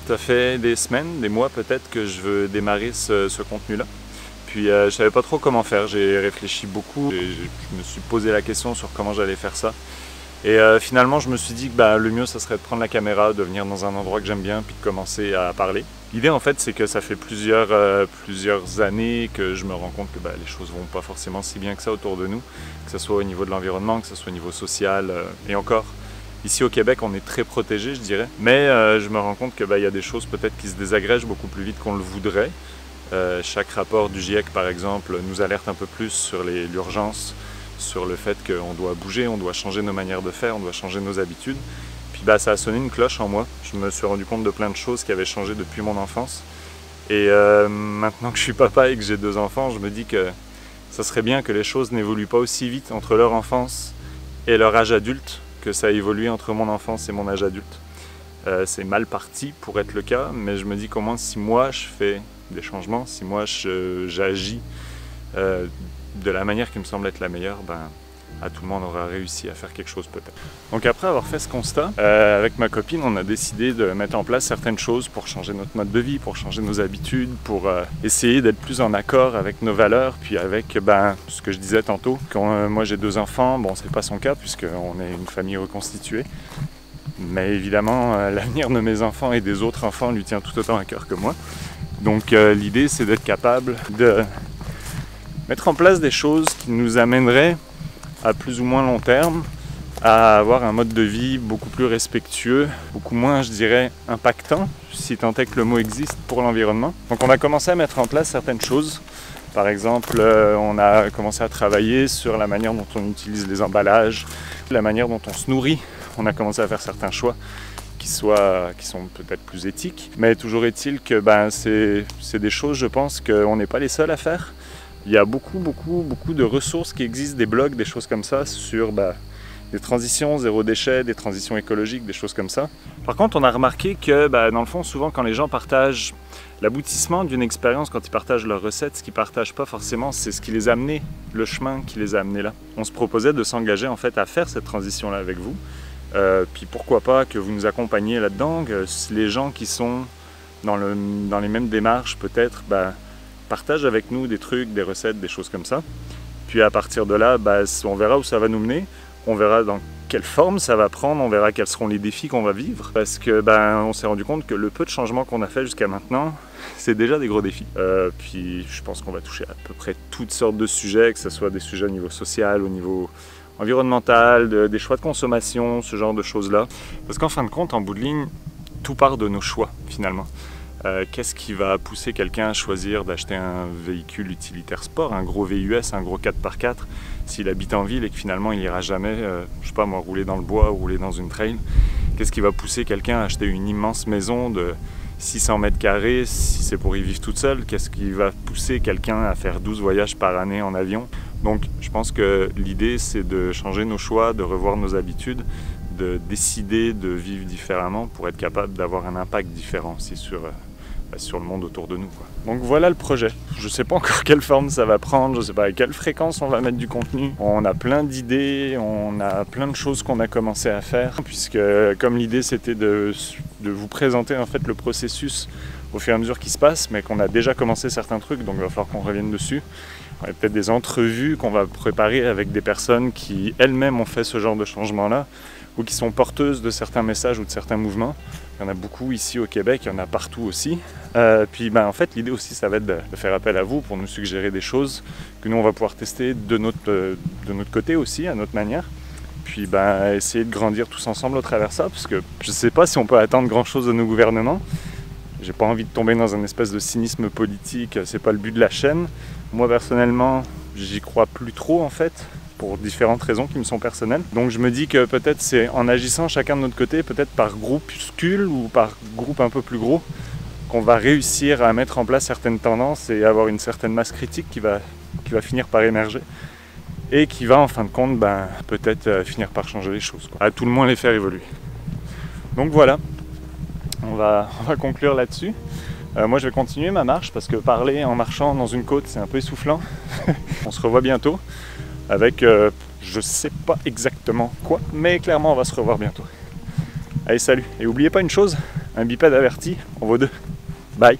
Ça fait des semaines, des mois peut-être que je veux démarrer ce contenu-là. Puis je savais pas trop comment faire, j'ai réfléchi beaucoup, je me suis posé la question sur comment j'allais faire ça. Et finalement je me suis dit que le mieux ça serait de prendre la caméra, de venir dans un endroit que j'aime bien, puis de commencer à parler. L'idée en fait c'est que ça fait plusieurs années que je me rends compte que les choses vont pas forcément si bien que ça autour de nous, que ce soit au niveau de l'environnement, que ce soit au niveau social, et encore. Ici au Québec, on est très protégé, je dirais, mais je me rends compte qu'il y a des choses peut-être qui se désagrègent beaucoup plus vite qu'on le voudrait. Chaque rapport du GIEC, par exemple, nous alerte un peu plus sur l'urgence, sur le fait qu'on doit bouger, on doit changer nos manières de faire, on doit changer nos habitudes. Puis ça a sonné une cloche en moi. Je me suis rendu compte de plein de choses qui avaient changé depuis mon enfance. Et maintenant que je suis papa et que j'ai 2 enfants, je me dis que ça serait bien que les choses n'évoluent pas aussi vite entre leur enfance et leur âge adulte que ça a évolué entre mon enfance et mon âge adulte. C'est mal parti pour être le cas, mais je me dis comment si moi je fais des changements, si moi j'agis de la manière qui me semble être la meilleure, à tout le monde aura réussi à faire quelque chose peut-être. Donc après avoir fait ce constat, avec ma copine, on a décidé de mettre en place certaines choses pour changer notre mode de vie, pour changer nos habitudes, pour essayer d'être plus en accord avec nos valeurs, puis avec ce que je disais tantôt, quand moi j'ai 2 enfants, bon c'est pas son cas puisqu'on est une famille reconstituée, mais évidemment l'avenir de mes enfants et des autres enfants lui tient tout autant à cœur que moi. Donc l'idée c'est d'être capable de mettre en place des choses qui nous amèneraient à plus ou moins long terme, à avoir un mode de vie beaucoup plus respectueux, beaucoup moins, je dirais, impactant, si tant est que le mot existe, pour l'environnement. Donc on a commencé à mettre en place certaines choses. Par exemple, on a commencé à travailler sur la manière dont on utilise les emballages, la manière dont on se nourrit. On a commencé à faire certains choix qui sont peut-être plus éthiques. Mais toujours est-il que c'est des choses, je pense, qu'on n'est pas les seuls à faire. Il y a beaucoup de ressources qui existent, des blogs, des choses comme ça, sur des transitions zéro déchet, des transitions écologiques, des choses comme ça. Par contre, on a remarqué que dans le fond, souvent quand les gens partagent l'aboutissement d'une expérience, quand ils partagent leurs recettes, ce qu'ils ne partagent pas forcément, c'est ce qui les a amenés, le chemin qui les a amenés là. On se proposait de s'engager en fait à faire cette transition-là avec vous. Puis pourquoi pas que vous nous accompagniez là-dedans, que les gens qui sont dans les mêmes démarches peut-être, partagent avec nous des trucs, des recettes, des choses comme ça. Puis à partir de là, on verra où ça va nous mener, on verra dans quelle forme ça va prendre, on verra quels seront les défis qu'on va vivre. Parce que on s'est rendu compte que le peu de changements qu'on a fait jusqu'à maintenant, c'est déjà des gros défis. Puis je pense qu'on va toucher à peu près toutes sortes de sujets, que ce soit des sujets au niveau social, au niveau environnemental, des choix de consommation, ce genre de choses-là. Parce qu'en fin de compte, en bout de ligne, tout part de nos choix finalement. Qu'est-ce qui va pousser quelqu'un à choisir d'acheter un véhicule utilitaire sport, un gros VUS, un gros 4x4, s'il habite en ville et que finalement il n'ira jamais, je sais pas moi, rouler dans le bois ou rouler dans une trail? Qu'est-ce qui va pousser quelqu'un à acheter une immense maison de 600 mètres carrés si c'est pour y vivre toute seule? Qu'est-ce qui va pousser quelqu'un à faire 12 voyages par année en avion? Donc je pense que l'idée c'est de changer nos choix, de revoir nos habitudes, de décider de vivre différemment pour être capable d'avoir un impact différent aussi sur le monde autour de nous, quoi. Donc voilà le projet. Je ne sais pas encore quelle forme ça va prendre, je ne sais pas à quelle fréquence on va mettre du contenu. On a plein d'idées, on a plein de choses qu'on a commencé à faire, puisque comme l'idée c'était de vous présenter en fait le processus au fur et à mesure qu'il se passe, mais qu'on a déjà commencé certains trucs, donc il va falloir qu'on revienne dessus. Il y a peut-être des entrevues qu'on va préparer avec des personnes qui elles-mêmes ont fait ce genre de changement-là, ou qui sont porteuses de certains messages ou de certains mouvements. Il y en a beaucoup ici au Québec, il y en a partout aussi. Puis en fait l'idée aussi ça va être de faire appel à vous pour nous suggérer des choses que nous on va pouvoir tester de notre côté aussi, à notre manière. Puis essayer de grandir tous ensemble au travers de ça, parce que je ne sais pas si on peut attendre grand chose de nos gouvernements. J'ai pas envie de tomber dans un espèce de cynisme politique, c'est pas le but de la chaîne. Moi personnellement, j'y crois plus trop en fait, pour différentes raisons qui me sont personnelles. Donc je me dis que peut-être c'est en agissant chacun de notre côté, peut-être par groupuscule ou par groupe un peu plus gros, qu'on va réussir à mettre en place certaines tendances et avoir une certaine masse critique qui va finir par émerger et qui va en fin de compte peut-être finir par changer les choses, quoi. À tout le moins les faire évoluer. Donc voilà, on va conclure là-dessus. Moi je vais continuer ma marche parce que parler en marchant dans une côte c'est un peu essoufflant. On se revoit bientôt avec je sais pas exactement quoi, mais clairement on va se revoir bientôt. Allez salut, et n'oubliez pas une chose, un bipède averti en vaut deux. Bye.